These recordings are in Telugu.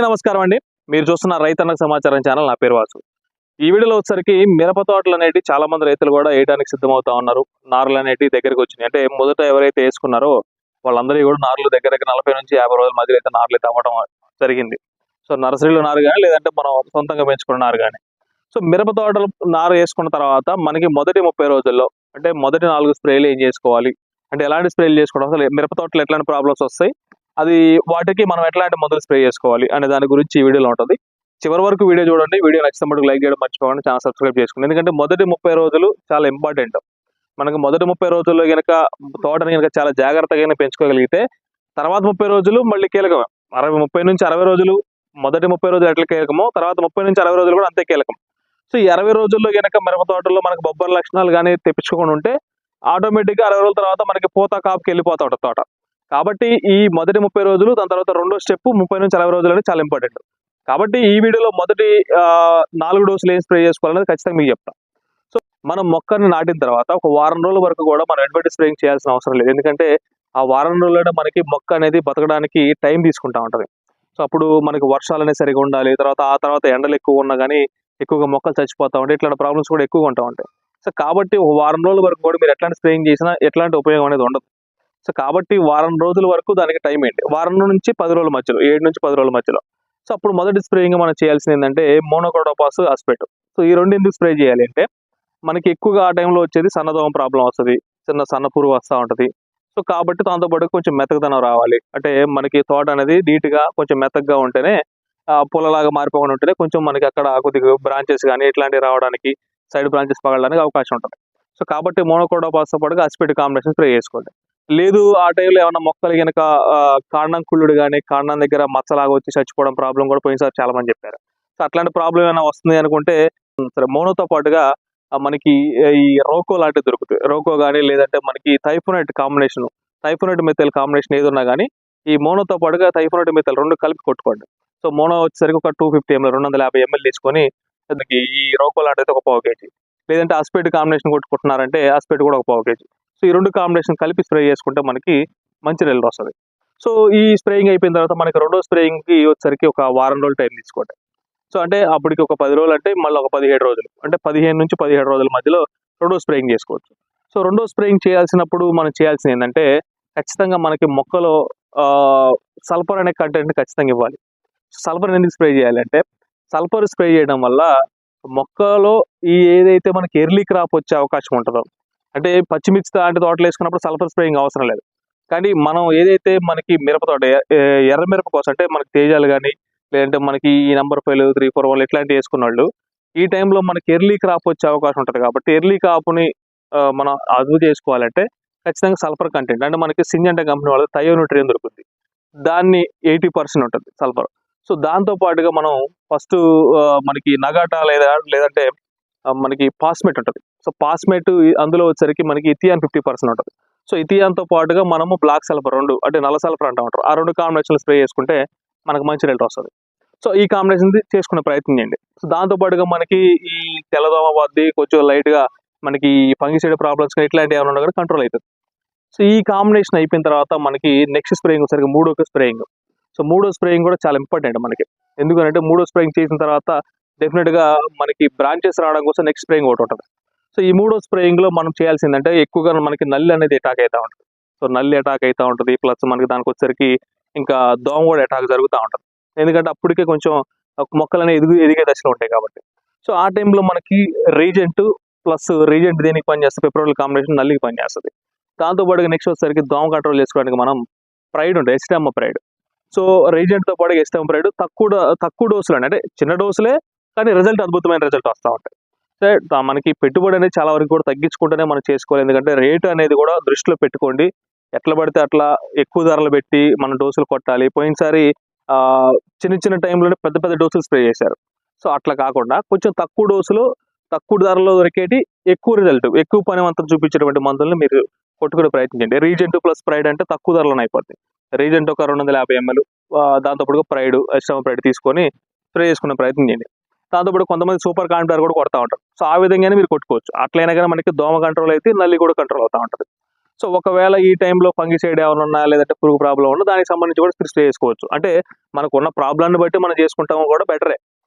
నమస్కారం అండి. మీరు చూస్తున్న రైతన్నకు సమాచారం ఛానల్. నా పేరు వాసు. ఈ వీడియోలో వచ్చేసరికి మిరప తోటలు అనేటివి చాలా మంది రైతులు కూడా వేయడానికి సిద్ధమవుతా ఉన్నారు. నారులు అనేటివి దగ్గరికి వచ్చినాయి. అంటే మొదట ఎవరైతే వేసుకున్నారో వాళ్ళందరికీ కూడా నారులు దగ్గర 40 నుంచి 50 రోజుల మధ్యలో అయితే నారులు అయితే అవ్వడం జరిగింది. సో నర్సరీలో నారు కానీ, లేదంటే మనం సొంతంగా పెంచుకున్న నారు కానీ. సో మిరప తోటలు నారు వేసుకున్న తర్వాత మనకి మొదటి 30 రోజుల్లో, అంటే మొదటి 4 స్ప్రేలు ఏం చేసుకోవాలి, అంటే ఎలాంటి స్ప్రేలు చేసుకోవడం, అసలు మిరప తోటలో ఎట్లాంటి ప్రాబ్లమ్స్ వస్తాయి, అది వాటికి మనం ఎట్లాంటి మందులు స్ప్రే చేసుకోవాలి అనే దాని గురించి ఈ వీడియోలో ఉంటుంది. చివరి వరకు వీడియో చూడండి. వీడియో నచ్చితే మటుకు లైక్ చేయడం మర్చిపోకండి, ఛానల్ సబ్స్క్రైబ్ చేసుకోండి. ఎందుకంటే మొదటి 30 రోజులు చాలా ఇంపార్టెంట్. మనకు మొదటి 30 రోజుల్లో కనుక తోటని కనుక చాలా జాగ్రత్తగా పెంచుకోగలిగితే తర్వాత 30 రోజులు మళ్ళీ కీలకమే. 30 నుంచి 60 రోజులు, మొదటి 30 రోజులు ఎట్లా కీలకమో తర్వాత 30 నుంచి 60 రోజులు కూడా అంతే కీలకం. సో ఈ 60 రోజుల్లో కనుక మిరప తోటల్లో మనకు బొబ్బర లక్షణాలు కానీ తెప్పించుకొని ఉంటే ఆటోమేటిక్గా 60 రోజుల తర్వాత మనకి పూత కాపుకి వెళ్ళిపోతా ఉంటుంది తోట. కాబట్టి ఈ మొదటి 30 రోజులు, దాని తర్వాత రెండో స్టెప్ 30 నుంచి 60 రోజులు అనేది చాలా ఇంపార్టెంట్. కాబట్టి ఈ వీడియోలో మొదటి 4 డోసులు ఏం స్ప్రే చేసుకోవాలనేది ఖచ్చితంగా మీకు చెప్తా. సో మనం మొక్కని నాటిన తర్వాత ఒక వారం రోజుల వరకు కూడా మనం ఎటువంటి స్ప్రేయింగ్ చేయాల్సిన అవసరం లేదు. ఎందుకంటే ఆ వారం రోజుల్లోనే మనకి మొక్క అనేది బతకడానికి టైం తీసుకుంటా ఉంటుంది. సో అప్పుడు మనకి వర్షాలు అనేది సరిగా ఉండాలి, ఆ తర్వాత ఎండలు ఎక్కువ ఉన్నా కానీ ఎక్కువగా మొక్కలు చచ్చిపోతా ఉంటాయి. ఇట్లాంటి ప్రాబ్లమ్స్ కూడా ఎక్కువగా ఉంటా ఉంటాయి. సో కాబట్టి ఒక వారం రోజుల వరకు కూడా మీరు ఎట్లాంటి స్ప్రేయింగ్ చేసినా ఎట్లాంటి ఉపయోగం అనేది ఉండదు. సో కాబట్టి వారం రోజుల వరకు దానికి టైం ఏంటి, వారం నుంచి 10 రోజుల మధ్యలో, 7 నుంచి 10 రోజుల మధ్యలో. సో అప్పుడు మొదటి స్ప్రేయింగ్ మనం చేయాల్సింది ఏంటంటే మోనోక్రోటోపాస్, అస్పెట్. సో ఈ రెండు ఎందుకు స్ప్రే చేయాలి అంటే మనకి ఎక్కువగా ఆ టైంలో వచ్చేది సన్నదోమ ప్రాబ్లం వస్తుంది, సన్న పురుగు వస్తూ ఉంటుంది. సో కాబట్టి దాంతో పాటు కొంచెం మెత్తగదనం రావాలి. అంటే మనకి తోట అనేది నీట్గా కొంచెం మెత్తగా ఉంటేనే, పొలలాగా మారిపోకుండా ఉంటేనే కొంచెం మనకి అక్కడ కొద్దిగా బ్రాంచెస్ కానీ ఇట్లాంటివి రావడానికి, సైడ్ బ్రాంచెస్ పగలడానికి అవకాశం ఉంటుంది. సో కాబట్టి మోనోక్రోటోపాస్తో పాటుగా అస్పెట్ కాంబినేషన్ స్ప్రే చేసుకోండి. లేదు ఆ టైంలో ఏమన్నా మొక్కలు కనుక కాండం కుళ్ళుడు కానీ, కాండం దగ్గర మచ్చలాగా వచ్చి చచ్చిపోవడం ప్రాబ్లం కూడా పోయినసారి చాలా మంది చెప్పారు. సో అట్లాంటి ప్రాబ్లం ఏమైనా వస్తుంది అనుకుంటే సరే, మోనోతో పాటుగా మనకి ఈ రోకో లాంటివి దొరుకుతాయి. రోకో కానీ, లేదంటే మనకి థైఫోనైట్ కాంబినేషన్, థైఫోనైట్ మెథైల్ కాంబినేషన్ ఏది ఉన్నా కానీ ఈ మోనోతో పాటుగా థైఫోనైట్ మెథైల్ రెండు కలిపి కొట్టుకోండి. సో మోనో వచ్చేసరికి ఒక 250 ml, 250 ml తీసుకొని ఈ రోకో లాంటిది ఒక 1/4 kg, లేదంటే అస్పెట్ కాంబినేషన్ కొట్టుకుంటున్నారంటే అస్పెట్ కూడా ఒక 1/4 kg. సో ఈ రెండు కాంబినేషన్ కలిపి స్ప్రే చేసుకుంటే మనకి మంచి రిజల్ట్ వస్తుంది. సో ఈ స్ప్రేయింగ్ అయిపోయిన తర్వాత మనకి రెండో స్ప్రేయింగ్కి వచ్చేసరికి ఒక వారం రోజులు టైం తీసుకోండి. సో అంటే అప్పటికి ఒక 10 రోజులు, అంటే మళ్ళీ ఒక 17 రోజులు, అంటే 15 నుంచి 17 రోజుల మధ్యలో రెండో స్ప్రేయింగ్ చేసుకోవచ్చు. సో రెండో స్ప్రేయింగ్ చేయాల్సినప్పుడు మనం చేయాల్సింది ఏంటంటే ఖచ్చితంగా మనకి మొక్కలో సల్ఫర్ అనే కంటెంట్ ఖచ్చితంగా ఇవ్వాలి. సల్ఫర్ ఎందుకు స్ప్రే చేయాలి అంటే సల్ఫర్ స్ప్రే చేయడం వల్ల మొక్కలో ఏదైతే మనకి ఎర్లీ క్రాప్ వచ్చే అవకాశం ఉంటుందో, అంటే పచ్చిమిర్చి లాంటి తోటలు వేసుకున్నప్పుడు సల్ఫర్ స్ప్రేయింగ్ అవసరం లేదు. కానీ మనం ఏదైతే మనకి మిరప తోట, ఎర్ర మిరప కోసం, అంటే మనకి తేజాలు కానీ, లేదంటే మనకి ఈ నంబర్ 5, 3, 4 వాళ్ళు ఇట్లాంటివి వేసుకున్న వాళ్ళు ఈ టైంలో మనకి ఎర్లీ క్రాప్ వచ్చే అవకాశం ఉంటుంది. కాబట్టి ఎర్లీ క్రాప్ని మనం అదుపు చేసుకోవాలంటే ఖచ్చితంగా సల్ఫర్ కంటెంట్, అంటే మనకి సింజంటా కంపెనీ వాళ్ళకి థయోన్యూట్రియన్ దొరుకుతుంది. దాన్ని 80% ఉంటుంది సల్ఫర్. సో దాంతో పాటుగా మనం ఫస్ట్ మనకి నగాటా లేదంటే మనకి పాస్మేట్ ఉంటుంది. సో పాస్మేట్ అందులో వచ్చేసరికి మనకి ఇథియాన్ 50% ఉంటుంది. సో ఇథియాన్తో పాటుగా మనము బ్లాక్ సల్ఫర్, రెండు అంటే నల్ల సల్ఫర్ అంటూ ఉంటారు, ఆ రెండు కాంబినేషన్లు స్ప్రే చేసుకుంటే మనకు మంచి రిజల్ట్ వస్తుంది. సో ఈ కాంబినేషన్ చేసుకునే ప్రయత్నం చేయండి. సో దాంతో పాటుగా మనకి ఈ తెల్లదోమ బాధి కొంచెం లైట్గా మనకి ఫంగిసైడ్ ప్రాబ్లమ్స్ ఇట్లాంటివి ఏమైనా ఉన్నా కూడా కంట్రోల్ అవుతుంది. సో ఈ కాంబినేషన్ అయిపోయిన తర్వాత మనకి నెక్స్ట్ స్ప్రేయింగ్ వచ్చేసరికి మూడో స్ప్రేయింగ్. సో మూడో స్ప్రేయింగ్ కూడా చాలా ఇంపార్టెంట్ మనకి. ఎందుకంటే మూడో స్ప్రేయింగ్ చేసిన తర్వాత డెఫినెట్గా మనకి బ్రాంచెస్ రావడం కోసం నెక్స్ట్ స్ప్రేయింగ్ ఒకటి ఉంటుంది. సో ఈ మూడో స్ప్రేయింగ్లో మనం చేయాల్సిందంటే ఎక్కువగా మనకి నల్లి అనేది అటాక్ అవుతూ ఉంటుంది. సో నల్లి అటాక్ అవుతూ ఉంటుంది, ప్లస్ మనకి దానికి వచ్చేసరికి ఇంకా దోమ కూడా అటాక్ జరుగుతూ ఉంటుంది. ఎందుకంటే అప్పటికే కొంచెం మొక్కలు అనేవి ఎదిగే దశలో ఉంటాయి కాబట్టి. సో ఆ టైంలో మనకి రీజెంట్ దేనికి పనిచేస్తుంది, పెప్రోల్ కాంబినేషన్ నల్లికి పనిచేస్తుంది. దాంతోపాటుగా నెక్స్ట్ వచ్చేసరికి దోమ కంట్రోల్ చేసుకోవడానికి మనం ప్రైడ్ ఉంటుంది, ఎస్టామా ప్రైడ్. సో రీజెంట్తో పాటు ఎస్టామా ప్రైడ్ తక్కువ డోసులు, అంటే చిన్న డోసులే కానీ అద్భుతమైన రిజల్ట్ వస్తూ ఉంటాయి. సో మనకి పెట్టుబడి అనేది చాలా వరకు కూడా తగ్గించుకుంటేనే మనం చేసుకోవాలి. ఎందుకంటే రేటు అనేది కూడా దృష్టిలో పెట్టుకోండి. ఎట్లా పడితే అట్లా ఎక్కువ ధరలు పెట్టి మనం డోసులు కొట్టాలి. పోయినసారి చిన్న టైంలోనే పెద్ద డోసులు స్ప్రే చేశారు. సో అట్లా కాకుండా కొంచెం తక్కువ డోసులు, తక్కువ ధరలో దొరికేటి, ఎక్కువ రిజల్ట్, ఎక్కువ పనివంతం చూపించేటువంటి మందులను మీరు కొట్టుకునే ప్రయత్నించండి. రీజెంట్ ప్లస్ ప్రైడ్ అంటే తక్కువ ధరలోనే అయిపోతుంది. రీజెంట్ ఒక 250 ml, దాంతోపాటు ప్రైడ్, ఎస్టామా ప్రైడ్ తీసుకొని స్ప్రే చేసుకునే ప్రయత్నం చేయండి. దాంతోపాటు కొంతమంది సూపర్ కాంప్లెక్స్ కూడా కొడతా ఉంటారు. సో ఆ విధంగానే మీరు కొట్టుకోవచ్చు. అట్లయినా కానీ మనకి దోమ కంట్రోల్ అయితే నల్లి కూడా కంట్రోల్ అవుతూ ఉంటుంది. సో ఒకవేళ ఈ టైంలో ఫంగిసైడ్ ఏమైనా ఉన్నా లేదంటే పురుగు ప్రాబ్లం ఉన్నా దానికి సంబంధించి కూడా స్ప్రే చేసుకోవచ్చు. అంటే మనకున్న ప్రాబ్లాన్ని బట్టి మనం చేసుకుంటాం కూడా బెటరే.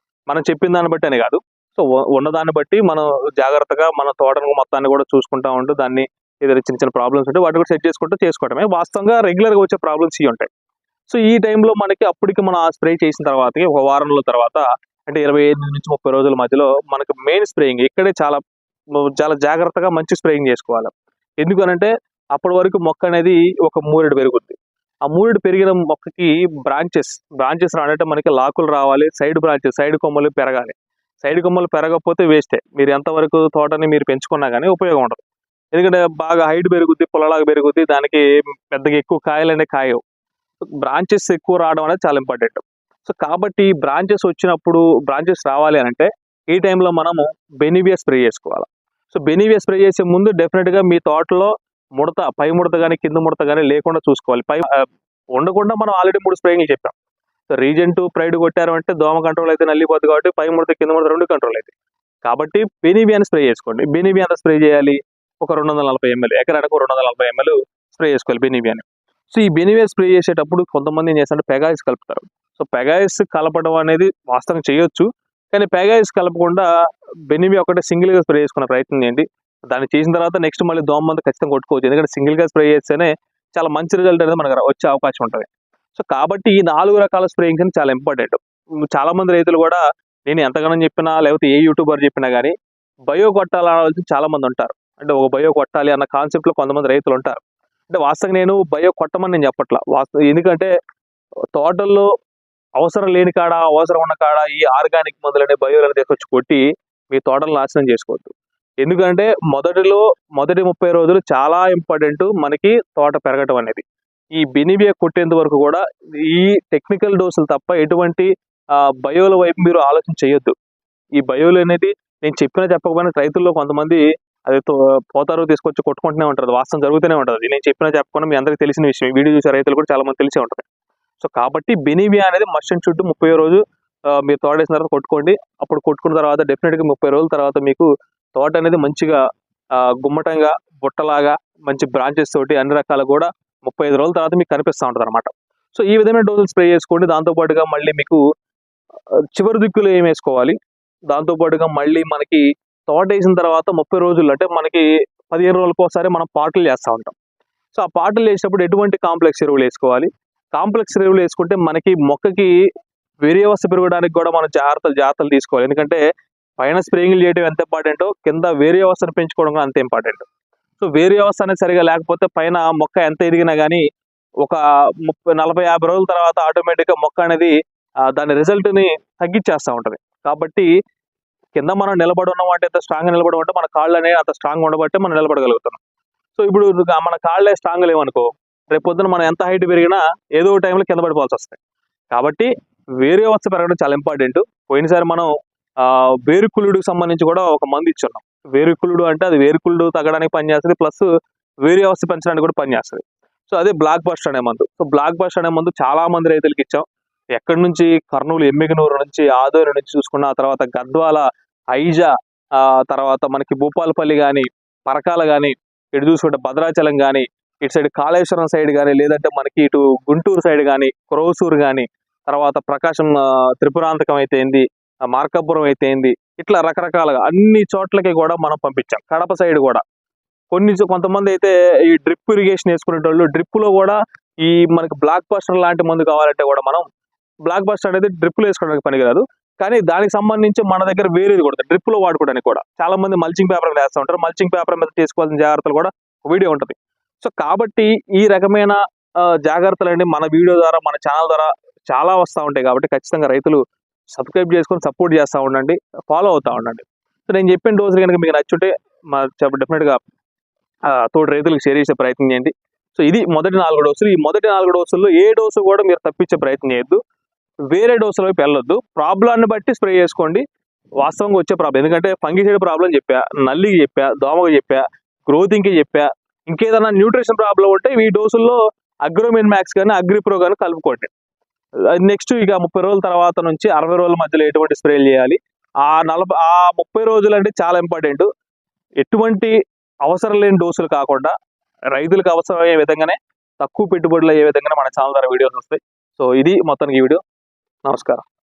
మనం చెప్పిన దాన్ని బట్టి అని కాదు. సో ఉన్నదాన్ని బట్టి మనం జాగ్రత్తగా మన తోటను మొత్తాన్ని కూడా చూసుకుంటా ఉంటూ దాన్ని ఏదైనా చిన్న చిన్న ప్రాబ్లమ్స్ ఉంటే వాటిని కూడా సెట్ చేసుకుంటూ చేసుకోవడమే. వాస్తవంగా రెగ్యులర్గా వచ్చే ప్రాబ్లమ్స్ ఇవి ఉంటాయి. సో ఈ టైంలో మనకి అప్పటికి మనం ఆ స్ప్రే చేసిన తర్వాతకి ఒక వారంలో తర్వాత అంటే 25 నుంచి 30 రోజుల మధ్యలో మనకు మెయిన్ స్ప్రేయింగ్ ఇక్కడే చాలా చాలా జాగ్రత్తగా మంచి స్ప్రేయింగ్ చేసుకోవాలి. ఎందుకనంటే అప్పటి వరకు మొక్క అనేది ఒక మూరెడు పెరుగుద్ది. ఆ మూరెడు పెరిగిన మొక్కకి బ్రాంచెస్ రావాలంటే మనకి లాకులు రావాలి. సైడ్ కొమ్మలు పెరగాలి. సైడ్ కొమ్మలు పెరగకపోతే వేస్టే. మీరు ఎంతవరకు తోటని మీరు పెంచుకున్నా కానీ ఉపయోగం ఉండదు. ఎందుకంటే బాగా హైట్ పెరుగుద్ది, పుల్లలాగా పెరుగుద్ది. దానికి పెద్దగా ఎక్కువ కాయలనే కాయవు. బ్రాంచెస్ ఎక్కువ రావడం అనేది చాలా ఇంపార్టెంట్. సో కాబట్టి బ్రాంచెస్ రావాలి అనంటే ఈ టైంలో మనము బెనివియా స్ప్రే చేసుకోవాలి. సో బెనివియా స్ప్రే చేసే ముందు డెఫినెట్గా మీ తోటలో పై ముడత కానీ కింద ముడత కానీ లేకుండా చూసుకోవాలి. ఉండకుండా మనం ఆల్రెడీ 3 స్ప్రేయింగ్లు చెప్పాం. సో రీజెంట్ ప్రైడ్ కొట్టారు అంటే దోమ కంట్రోల్ అయితే నల్లిపోద్ది కాబట్టి పై ముడత కింద ముడత 2 కంట్రోల్ అవుతాయి. కాబట్టి బెనివియాని స్ప్రే చేసుకోండి. బెనివియా ఎంత స్ప్రే చేయాలి? ఒక 240 ml, ఎకరానికి 240 ml స్ప్రే చేసుకోవాలి బెనివియాని. సో ఈ బెనివియా స్ప్రే చేసేటప్పుడు కొంతమంది ఏం చేస్తారంటే పెగాయిస్ కలుపుతారు. సో పెగాయిస్ కలపడం అనేది వాస్తవం చేయొచ్చు. కానీ పెగాయిస్ కలపకుండా బెనివియా ఒకటే సింగిల్గా స్ప్రే చేసుకునే ప్రయత్నం చేయండి. దాన్ని చేసిన తర్వాత నెక్స్ట్ మళ్ళీ దోమ మందు ఖచ్చితంగా కొట్టుకోవచ్చు. ఎందుకంటే సింగిల్గా స్ప్రే చేస్తేనే చాలా మంచి రిజల్ట్ అనేది మనకు వచ్చే అవకాశం ఉంటుంది. సో కాబట్టి ఈ 4 రకాల స్ప్రేయింగ్స్ అని చాలా ఇంపార్టెంట్. చాలా మంది రైతులు కూడా నేను ఎంతగానో చెప్పినా లేకపోతే ఏ యూట్యూబర్ చెప్పినా కానీ బయో కొట్టాలని చాలా మంది ఉంటారు. అంటే ఒక బయో కొట్టాలి అన్న కాన్సెప్ట్లో కొంతమంది రైతులు ఉంటారు. అంటే వాస్తవంగా నేను బయో కొట్టమని నేను చెప్పట్లా. ఎందుకంటే తోటల్లో అవసరం లేని కాడ అవసరం ఉన్న కాడ ఈ ఆర్గానిక్ మందులనే బయోలను తీసుకొచ్చి కొట్టి మీ తోటలు నాశనం చేసుకోవద్దు. ఎందుకంటే మొదటి 30 రోజులు చాలా ఇంపార్టెంట్ మనకి తోట పెరగటం అనేది. ఈ బెనివియా కొట్టేంత వరకు కూడా ఈ టెక్నికల్ డోసులు తప్ప ఎటువంటి బయోల వైపు మీరు ఆలోచన చేయొద్దు. ఈ బయోలు అనేది నేను చెప్పకపోయినా రైతుల్లో కొంతమంది అది పోతారు తీసుకొచ్చి కొట్టుకుంటూనే ఉంటారు. వాస్తవం జరుగుతూనే ఉంటుంది. నేను చెప్పకుండా మీ అందరికీ తెలిసిన విషయం. వీడియో చూసే రైతులు కూడా చాలా మంది తెలిసే ఉంటుంది. సో కాబట్టి బెనివియా అనేది మస్ట్ అండ్ షుడ్ 30 రోజు మీరు తోటేసిన తర్వాత కొట్టుకోండి. అప్పుడు కొట్టుకున్న తర్వాత డెఫినెట్గా 30 రోజుల తర్వాత మీకు తోట అనేది మంచిగా గుమ్మటంగా బుట్టలాగా మంచి బ్రాంచెస్ తోటి అన్ని రకాలు కూడా 35 రోజుల తర్వాత మీకు కనిపిస్తూ ఉంటుంది అనమాట. సో ఈ విధమైన డోసులు స్ప్రే చేసుకోండి. దాంతోపాటుగా మళ్ళీ మీకు చివరి దిక్కులు ఏం వేసుకోవాలి, దాంతోపాటుగా మళ్ళీ మనకి తోట వేసిన తర్వాత 30 రోజులు అంటే మనకి 15 రోజులకు ఒకసారి మనం పాటలు చేస్తూ ఉంటాం. సో ఆ పాటలు వేసినప్పుడు ఎటువంటి కాంప్లెక్స్ ఎరువులు వేసుకోవాలి? కాంప్లెక్స్ ఎరువులు వేసుకుంటే మనకి మొక్కకి వేరియవస్థ పెరగడానికి కూడా మనం జాగ్రత్తలు తీసుకోవాలి. ఎందుకంటే పైన స్ప్రేయింగ్లు చేయడం ఎంత ఇంపార్టెంటో కింద వేరియవస్థను పెంచుకోవడం కూడా అంతే ఇంపార్టెంట్. సో వేరియవస్థ అనేది సరిగా లేకపోతే పైన మొక్క ఎంత ఎదిగినా కానీ ఒక 40-50 రోజుల తర్వాత ఆటోమేటిక్గా మొక్క అనేది దాని రిజల్ట్ని తగ్గించేస్తూ ఉంటుంది. కాబట్టి కింద మనం నిలబడి ఉన్నాం అంటే ఎంత స్ట్రాంగ్గా నిలబడమంటే మన కాళ్ళు అనేవి అంత స్ట్రాంగ్ ఉండబట్టే మనం నిలబడగలుగుతున్నాం. సో ఇప్పుడు మన కాళ్ళే స్ట్రాంగ్ లేవనుకో రేపు పొద్దున మనం ఎంత హైట్ పెరిగినా ఏదో టైంలో కింద పడిపోవాల్సి వస్తాయి. కాబట్టి వేరియవస్థ పెరగడం చాలా ఇంపార్టెంట్. పోయినసారి మనం వేరుకుళ్ళుడికి సంబంధించి కూడా ఒక మందు ఇచ్చున్నాం. వేరుకుళ్ళుడు అంటే అది వేరుకుళ్ళు తగ్గడానికి పనిచేస్తుంది, ప్లస్ వేరియవస్థ పెంచడానికి కూడా పనిచేస్తుంది. సో అదే బ్లాక్ బస్ట్ అనే మందు. సో బ్లాక్ బస్ట్ అనే మందు చాలా మంది రైతులకి ఇచ్చాం. ఎక్కడి నుంచి కర్నూలు ఎమ్మిగనూరు నుంచి ఆదోని నుంచి చూసుకున్న తర్వాత గద్వాల ఐజా తర్వాత మనకి భూపాలపల్లి కానీ పరకాల కానీ ఇటు చూసుకుంటే భద్రాచలం కానీ ఇటు సైడ్ కాళేశ్వరం సైడ్ కానీ లేదంటే మనకి ఇటు గుంటూరు సైడ్ కానీ క్రోసూరు కానీ తర్వాత ప్రకాశం త్రిపురాంతకం అయితే ఏంది మార్కాపురం అయితే ఏంది ఇట్లా రకరకాలుగా అన్ని చోట్లకి కూడా మనం పంపించాం. కడప సైడ్ కూడా కొంతమంది అయితే ఈ డ్రిప్ ఇరిగేషన్ వేసుకునేటోళ్ళు డ్రిప్లో కూడా ఈ మనకి బ్లాక్ బస్టర్ లాంటి మందు కావాలంటే కూడా మనం బ్లాక్ బస్టర్ అనేది డ్రిప్లో వేసుకోవడానికి పనికిరాదు. కానీ దానికి సంబంధించి మన దగ్గర వేరేది కూడా డ్రిప్లో వాడుకోవడానికి కూడా చాలా మంది మల్చింగ్ పేపర్ మీద వేస్తూ ఉంటారు. మల్చింగ్ పేపర్ మీద తీసుకోవాల్సిన జాగ్రత్తలు కూడా వీడియో ఉంటుంది. సో కాబట్టి ఈ రకమైన జాగ్రత్తలన్నీ మన వీడియో ద్వారా మన ఛానల్ ద్వారా చాలా వస్తూ ఉంటాయి. కాబట్టి ఖచ్చితంగా రైతులు సబ్స్క్రైబ్ చేసుకొని సపోర్ట్ చేస్తూ ఉండండి, ఫాలో అవుతూ ఉండండి. సో నేను చెప్పిన డోసులు కనుక మీకు నచ్చుంటే డెఫినెట్గా తోటి రైతులకు షేర్ చేసే ప్రయత్నం చేయండి. సో ఇది మొదటి 4 డోసులు. ఈ మొదటి 4 డోసుల్లో ఏ డోసు కూడా మీరు తప్పించే ప్రయత్నం చేయొద్దు. వేరే డోసుల వైపు వెళ్ళొద్దు. ప్రాబ్లాన్ని బట్టి స్ప్రే చేసుకోండి. వాస్తవంగా వచ్చే ప్రాబ్లం ఎందుకంటే ఫంగిసైడ్ ప్రాబ్లం చెప్పా, నల్లికి చెప్పా, దోమకి చెప్పా, గ్రోతింగ్కి చెప్పా, ఇంకేదైనా న్యూట్రిషన్ ప్రాబ్లం ఉంటే ఈ డోసుల్లో అగ్రోమిన్ మ్యాక్స్ కానీ అగ్రిప్రో కానీ కలుపుకోండి. నెక్స్ట్ ఇక 30 రోజుల తర్వాత నుంచి 60 రోజుల మధ్యలో ఎటువంటి స్ప్రేలు చేయాలి, ఆ 30 రోజులు అంటే చాలా ఇంపార్టెంట్. ఎటువంటి అవసరం లేని డోసులు కాకుండా రైతులకు అవసరమయ్యే విధంగానే తక్కువ పెట్టుబడులు అయ్యే విధంగానే మన ఛానల్ ద్వారా వీడియోస్ వస్తాయి. సో ఇది మొత్తానికి ఈ వీడియో. నమస్కారం.